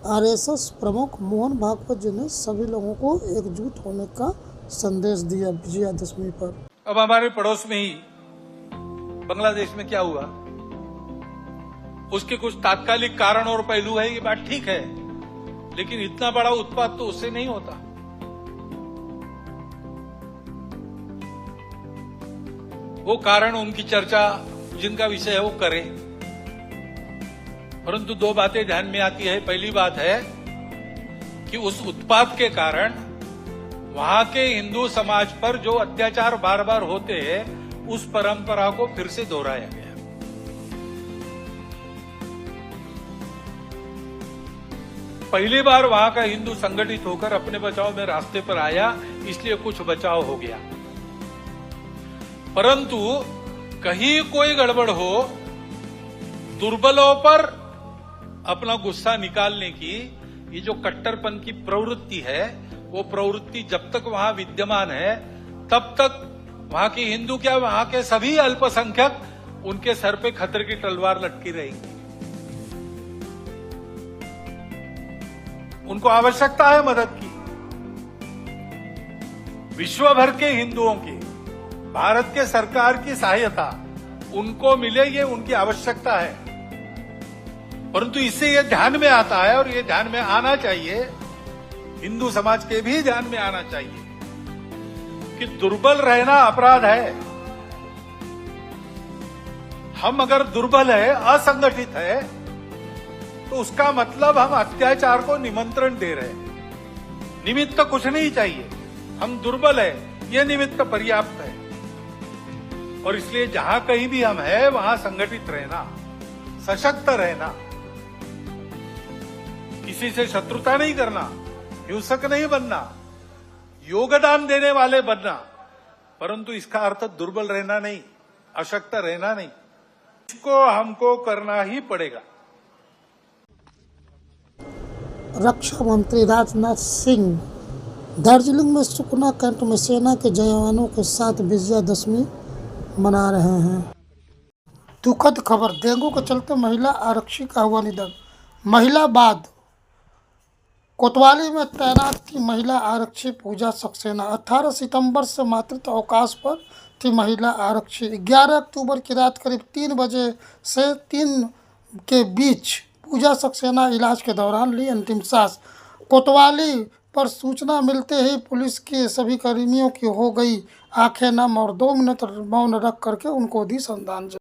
RSS प्रमुख मोहन भागवत जी ने सभी लोगों को एकजुट होने का संदेश दिया विजयादशमी पर। अब हमारे पड़ोस में ही बांग्लादेश में क्या हुआ, उसके कुछ तात्कालिक कारण और पहलू है, ये बात ठीक है, लेकिन इतना बड़ा उत्पात तो उससे नहीं होता। वो कारण उनकी चर्चा जिनका विषय है वो करें, परंतु दो बातें ध्यान में आती है। पहली बात है कि उस उत्पात के कारण वहां के हिंदू समाज पर जो अत्याचार बार बार होते हैं, उस परंपरा को फिर से दोहराया गया। पहली बार वहां का हिंदू संगठित होकर अपने बचाव में रास्ते पर आया, इसलिए कुछ बचाव हो गया। परंतु कहीं कोई गड़बड़ हो, दुर्बलों पर अपना गुस्सा निकालने की ये जो कट्टरपन की प्रवृत्ति है, वो प्रवृत्ति जब तक वहां विद्यमान है, तब तक वहां के हिंदू क्या, वहां के सभी अल्पसंख्यक, उनके सर पे खतरे की तलवार लटकी रहेगी। उनको आवश्यकता है मदद की। विश्व भर के हिंदुओं की, भारत के सरकार की सहायता उनको मिले, ये उनकी आवश्यकता है। परंतु इससे ये ध्यान में आता है, और ये ध्यान में आना चाहिए, हिंदू समाज के भी ध्यान में आना चाहिए कि दुर्बल रहना अपराध है। हम अगर दुर्बल है, असंगठित है, तो उसका मतलब हम अत्याचार को निमंत्रण दे रहे हैं। निमित्त कुछ नहीं चाहिए, हम दुर्बल है, यह निमित्त पर्याप्त है। और इसलिए जहां कहीं भी हम है, वहां संगठित रहना, सशक्त रहना, किसी से शत्रुता नहीं करना, हिंसक नहीं बनना, योगदान देने वाले बनना, परंतु इसका अर्थ दुर्बल रहना नहीं, अशक्त रहना नहीं। इसको हमको करना ही पड़ेगा। रक्षा मंत्री राजनाथ सिंह दार्जिलिंग में सुकना कैंट में सेना के जवानों के साथ विजयादशमी मना रहे हैं। दुखद खबर, डेंगू के चलते महिला आरक्षी का हुआ निधन। महिला बाद कोतवाली में तैनात थी महिला आरक्षी पूजा सक्सेना। 18 सितंबर से मातृत्व अवकाश पर थी महिला आरक्षी। 11 अक्टूबर की रात करीब 3 बजे से 3 के बीच पूजा सक्सेना इलाज के दौरान ली अंतिम सांस। कोतवाली पर सूचना मिलते ही पुलिस के सभी कर्मियों की हो गई आंखें नम और 2 मिनट मौन रख करके उनको दी श्रद्धांजलि।